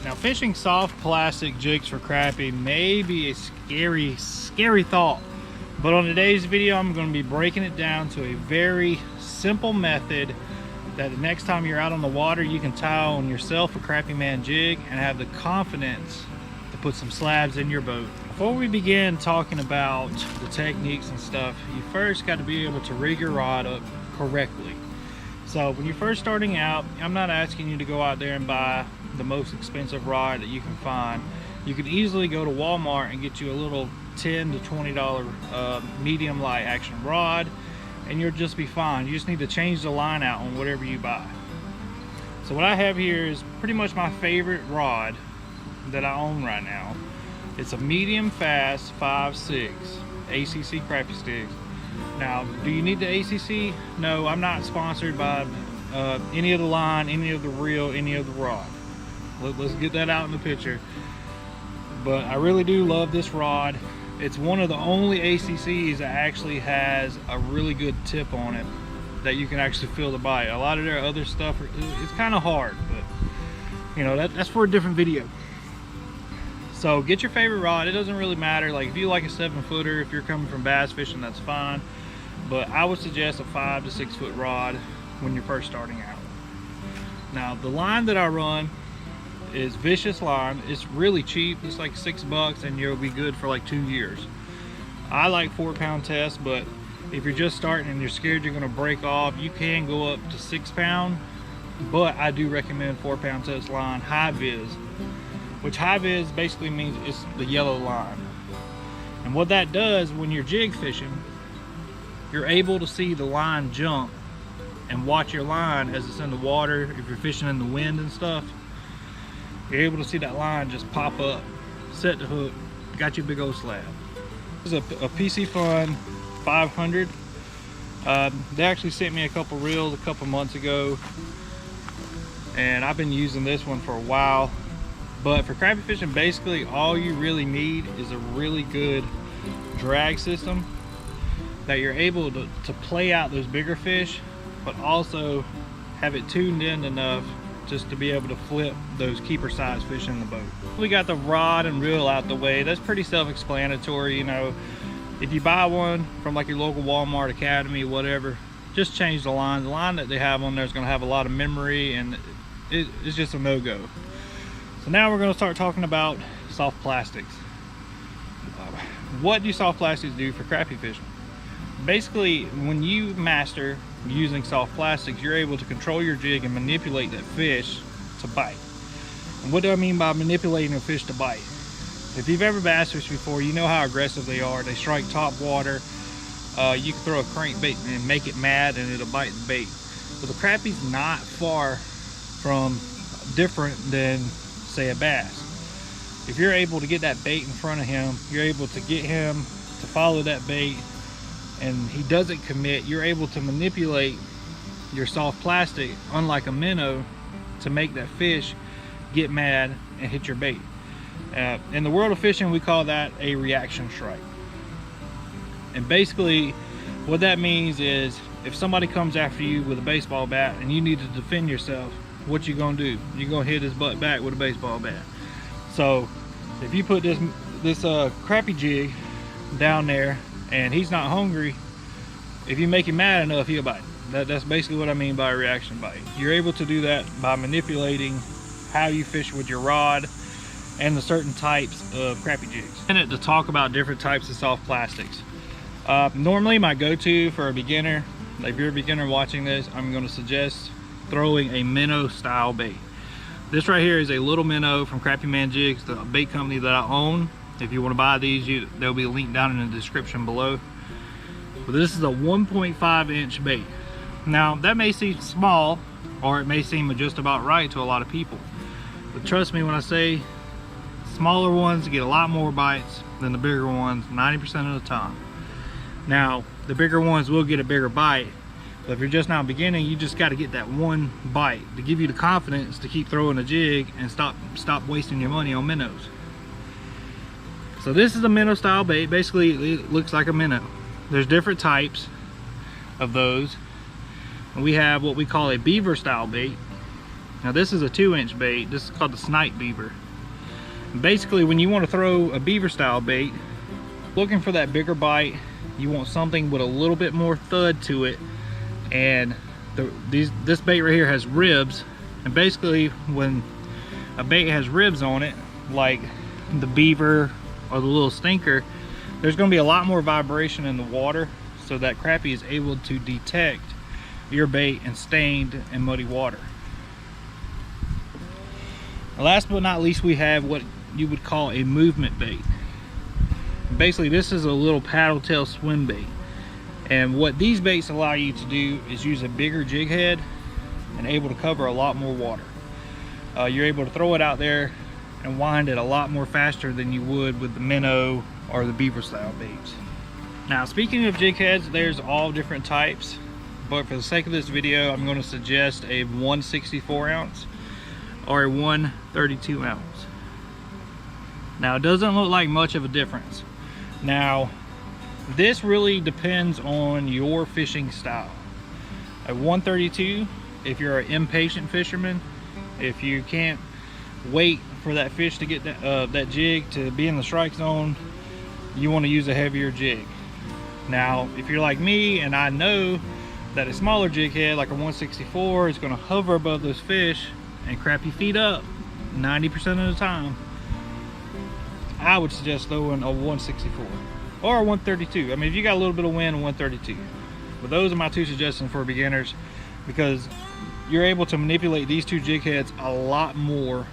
Now, fishing soft plastic jigs for crappie may be a scary thought, but on today's video I'm going to be breaking it down to a very simple method that the next time you're out on the water you can tie on yourself a Crappie Man jig and have the confidence to put some slabs in your boat. Before we begin talking about the techniques and stuff, you first got to be able to rig your rod up correctly. So when you're first starting out, I'm not asking you to go out there and buy the most expensive rod that you can find. You could easily go to Walmart and get you a little $10 to $20 medium light action rod, and you'll just be fine. You just need to change the line out on whatever you buy. So what I have here is pretty much my favorite rod that I own right now. It's a medium fast 5/6 ACC crappie sticks. Now, do you need the ACC? No, I'm not sponsored by any of the line, any of the reel, any of the rod. Let's get that out in the picture. But I really do love this rod. It's one of the only ACCs that actually has a really good tip on it that you can actually feel the bite. A lot of their other stuff, it's kind of hard, but you know, that's for a different video. So get your favorite rod. It doesn't really matter. Like if you like a 7-footer, if you're coming from bass fishing, that's fine. But I would suggest a 5 to 6 foot rod when you're first starting out. Now the line that I run is Vicious line. It's really cheap. It's like $6 and you'll be good for like 2 years. I like 4-pound tests, but if you're just starting and you're scared you're going to break off, you can go up to 6-pound, but I do recommend 4-pound test line, high vis, which high vis basically means it's the yellow line. And what that does when you're jig fishing, you're able to see the line jump and watch your line as it's in the water. If you're fishing in the wind and stuff, you're able to see that line just pop up, set the hook, got you a big old slab. This is a PC Fun 500. They actually sent me a couple reels a couple months ago, and I've been using this one for a while. But for crappie fishing, basically all you really need is a really good drag system that you're able to play out those bigger fish, but also have it tuned in enough just to be able to flip those keeper size fish in the boat. We got the rod and reel out the way. That's pretty self-explanatory. You know, if you buy one from like your local Walmart, Academy, whatever, just change the line. The line that they have on there is going to have a lot of memory, and it's just a no-go. So now we're going to start talking about soft plastics. What do soft plastics do for crappie fishing? Basically, when you master using soft plastics, you're able to control your jig and manipulate that fish to bite. And what do I mean by manipulating a fish to bite? If you've ever bass fished before, you know how aggressive they are. They strike top water. You can throw a crankbait and make it mad and it'll bite the bait. But the crappie's not far from different than, say, a bass. If you're able to get that bait in front of him, you're able to get him to follow that bait, and he doesn't commit, you're able to manipulate your soft plastic, unlike a minnow, to make that fish get mad and hit your bait. In the world of fishing, we call that a reaction strike. And basically what that means is if somebody comes after you with a baseball bat and you need to defend yourself, what you gonna do? You're gonna hit his butt back with a baseball bat. So if you put this crappie jig down there and he's not hungry, if you make him mad enough, he'll bite. That's basically what I mean by a reaction bite. You're able to do that by manipulating how you fish with your rod and the certain types of crappie jigs. And to talk about different types of soft plastics. Normally my go-to for a beginner, if you're a beginner watching this, I'm going to suggest throwing a minnow style bait. This right here is a little minnow from Crappie Man Jigs, the bait company that I own. If you want to buy these, there'll be a link down in the description below. But this is a 1.5 inch bait. Now that may seem small, or it may seem just about right to a lot of people, but trust me when I say smaller ones get a lot more bites than the bigger ones 90% of the time. Now the bigger ones will get a bigger bite, but if you're just now beginning, you just got to get that one bite to give you the confidence to keep throwing a jig and stop wasting your money on minnows. So this is a minnow style bait. Basically it looks like a minnow. There's different types of those. We have what we call a beaver style bait, Now this is a 2-inch bait. This is called the snipe beaver. Basically, when you want to throw a beaver style bait, looking for that bigger bite, you want something with a little bit more thud to it. And this bait right here has ribs, and basically when a bait has ribs on it, like the beaver or the little stinker, there's going to be a lot more vibration in the water, so that crappie is able to detect your bait in stained and muddy water. Last but not least, we have what you would call a movement bait. Basically, this is a little paddle tail swim bait, and what these baits allow you to do is use a bigger jig head and able to cover a lot more water. You're able to throw it out there and wind it a lot more faster than you would with the minnow or the beaver style baits. Now, speaking of jig heads, there's all different types, but for the sake of this video, I'm going to suggest a 1/64 ounce or a 1/32 ounce. Now, it doesn't look like much of a difference. Now, this really depends on your fishing style. A 1/32, if you're an impatient fisherman, if you can't wait for that fish to get that jig to be in the strike zone, you want to use a heavier jig. Now, if you're like me and I know that a smaller jig head like a 1/64 is going to hover above those fish and crappie feed up 90% of the time, I would suggest throwing a 1/64 or a 1/32. I mean, if you got a little bit of wind, a 1/32. But those are my two suggestions for beginners, because you're able to manipulate these two jig heads a lot more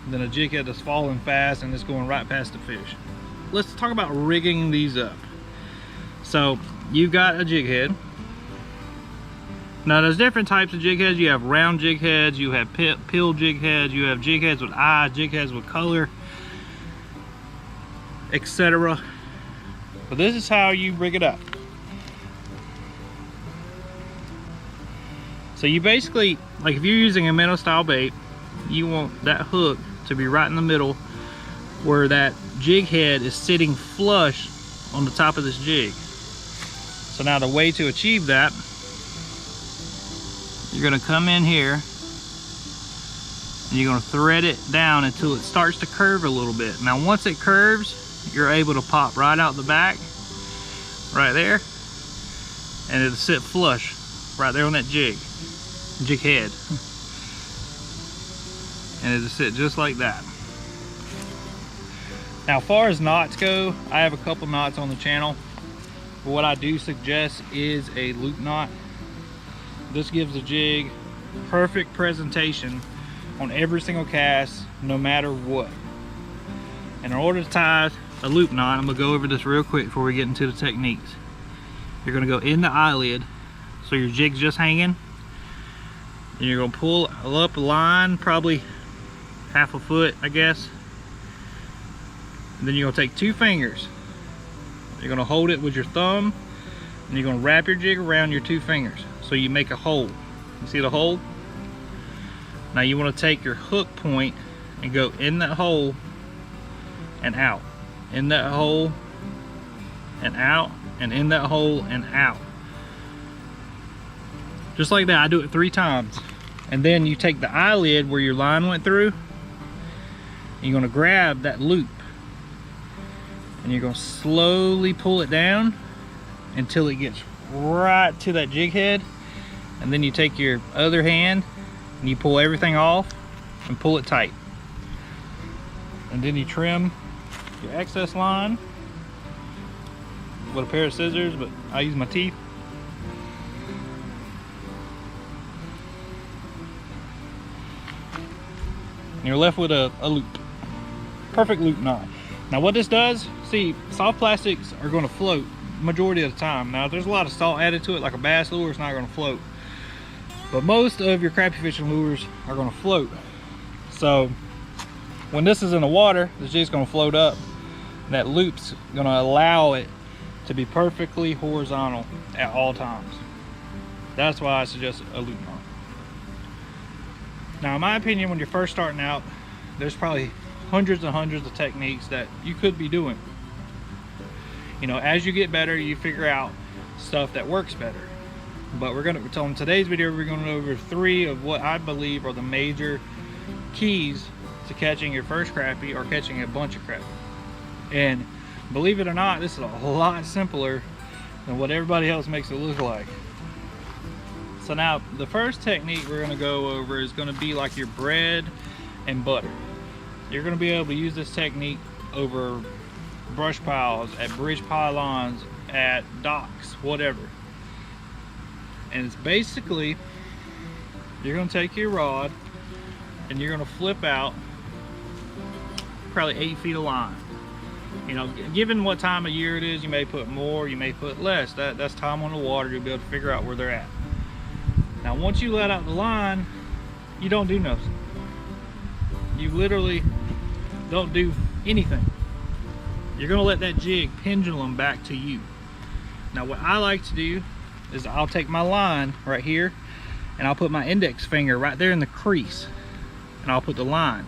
than a jig head that's falling fast and it's going right past the fish. Let's talk about rigging these up. So you've got a jig head. Now, there's different types of jig heads. You have round jig heads, you have pill jig heads, you have jig heads with eyes, jig heads with color, etc. But this is how you rig it up. So you basically, like if you're using a minnow style bait, you want that hook to be right in the middle where that jig head is sitting flush on the top of this jig. So now the way to achieve that, you're going to come in here and you're going to thread it down until it starts to curve a little bit. Now once it curves, you're able to pop right out the back, right there, and it'll sit flush right there on that jig head. And it'll sit just like that. Now, as far as knots go, I have a couple knots on the channel. But what I do suggest is a loop knot. This gives the jig perfect presentation on every single cast, no matter what. And in order to tie a loop knot, I'm gonna go over this real quick before we get into the techniques. You're gonna go in the eyelid, so your jig's just hanging, and you're gonna pull up a line, probably half a foot, I guess. And then you're gonna take 2 fingers. You're gonna hold it with your thumb, and you're gonna wrap your jig around your 2 fingers, so you make a hole. You see the hole? Now you wanna take your hook point and go in that hole and out. In that hole and out, and in that hole and out. Just like that. I do it 3 times. And then you take the eyelid where your line went through, and you're gonna grab that loop, and you're gonna slowly pull it down until it gets right to that jig head. And then you take your other hand and you pull everything off and pull it tight. And then you trim your excess line with a pair of scissors, but I use my teeth. And you're left with a loop. Perfect loop knot. Now what this does, see, soft plastics are going to float majority of the time. Now if there's a lot of salt added to it, like a bass lure, it's not going to float. But most of your crappie fishing lures are going to float. So when this is in the water, the jig's going to float up. And that loop's going to allow it to be perfectly horizontal at all times. That's why I suggest a loop knot. Now in my opinion, when you're first starting out, there's probably hundreds and hundreds of techniques that you could be doing. You know, as you get better, you figure out stuff that works better. But so in today's video, we're going to go over 3 of what I believe are the major keys to catching your first crappie or catching a bunch of crappie. And believe it or not, this is a lot simpler than what everybody else makes it look like. So now the first technique we're going to go over is going to be like your bread and butter. You're going to be able to use this technique over brush piles, at bridge pylons, at docks, whatever. And it's basically, you're going to take your rod and you're going to flip out probably 8 feet of line. You know, given what time of year it is, you may put more, you may put less. That's time on the water. You'll be able to figure out where they're at. Now once you let out the line, you don't do nothing. You literally don't do anything. You're going to let that jig pendulum back to you. Now what I like to do is I'll take my line right here and I'll put my index finger right there in the crease and I'll put the line,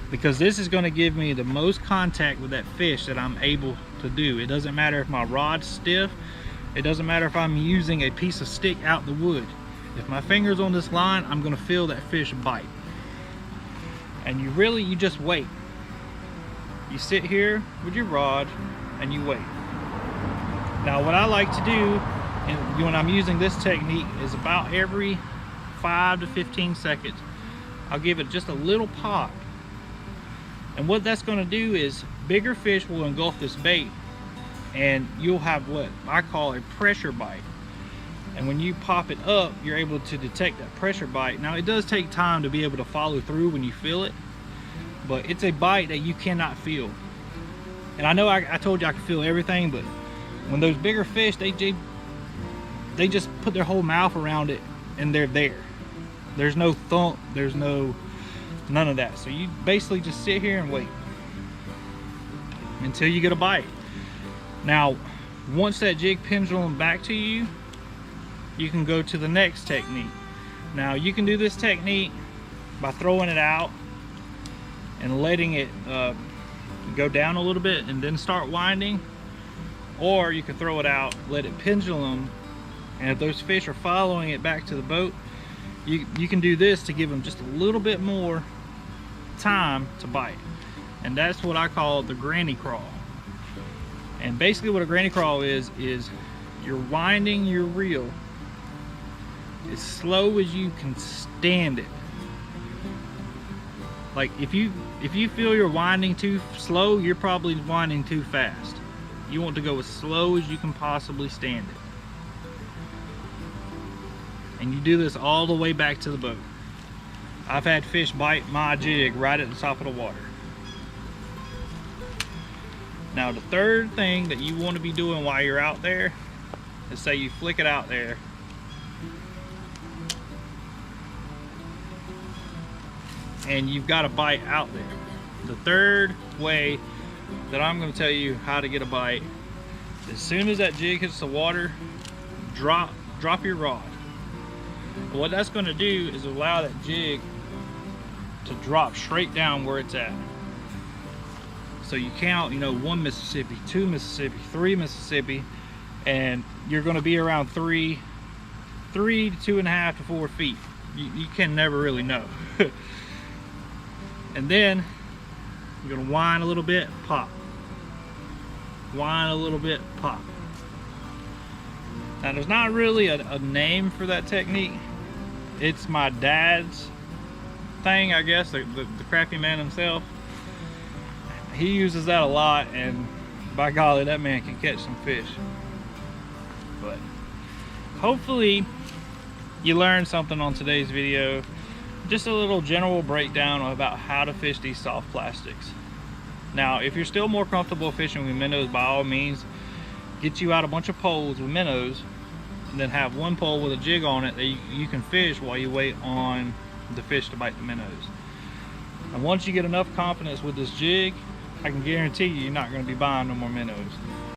because this is going to give me the most contact with that fish that I'm able to do. It doesn't matter if my rod's stiff, it doesn't matter if I'm using a piece of stick out the wood. If my finger's on this line, I'm going to feel that fish bite. And you just wait. You sit here with your rod and you wait. Now what I like to do when I'm using this technique is about every 5 to 15 seconds, I'll give it just a little pop. And what that's going to do is bigger fish will engulf this bait and you'll have what I call a pressure bite. And when you pop it up, you're able to detect that pressure bite. Now it does take time to be able to follow through when you feel it, but it's a bite that you cannot feel. And I know I told you I could feel everything, but when those bigger fish, they just put their whole mouth around it and they're there. There's no thump, there's none of that. So you basically just sit here and wait until you get a bite. Now once that jig pendulum back to you, you can go to the next technique. Now you can do this technique by throwing it out and letting it go down a little bit and then start winding, or you can throw it out, let it pendulum, and if those fish are following it back to the boat, you can do this to give them just a little bit more time to bite. And that's what I call the granny crawl. And basically what a granny crawl is you're winding your reel as slow as you can stand it. Like if you feel you're winding too slow, you're probably winding too fast. You want to go as slow as you can possibly stand it. And you do this all the way back to the boat. I've had fish bite my jig right at the top of the water. Now the third thing that you want to be doing while you're out there is, say you flick it out there, and you've got a bite out there. The third way that I'm going to tell you how to get a bite, as soon as that jig hits the water, drop your rod. But what that's going to do is allow that jig to drop straight down where it's at. So you count, 1 Mississippi, 2 Mississippi, 3 Mississippi, and you're going to be around 3 to 2.5 to 4 feet. You can never really know. And then you're going to whine a little bit, pop. Whine a little bit, pop. Now there's not really a name for that technique. It's my dad's thing, I guess, the crappie man himself. He uses that a lot, and by golly, that man can catch some fish. But hopefully you learned something on today's video. Just a little general breakdown about how to fish these soft plastics. Now if you're still more comfortable fishing with minnows, by all means get you out a bunch of poles with minnows, and then have one pole with a jig on it that you can fish while you wait on the fish to bite the minnows. And once you get enough confidence with this jig, I can guarantee you're not going to be buying no more minnows.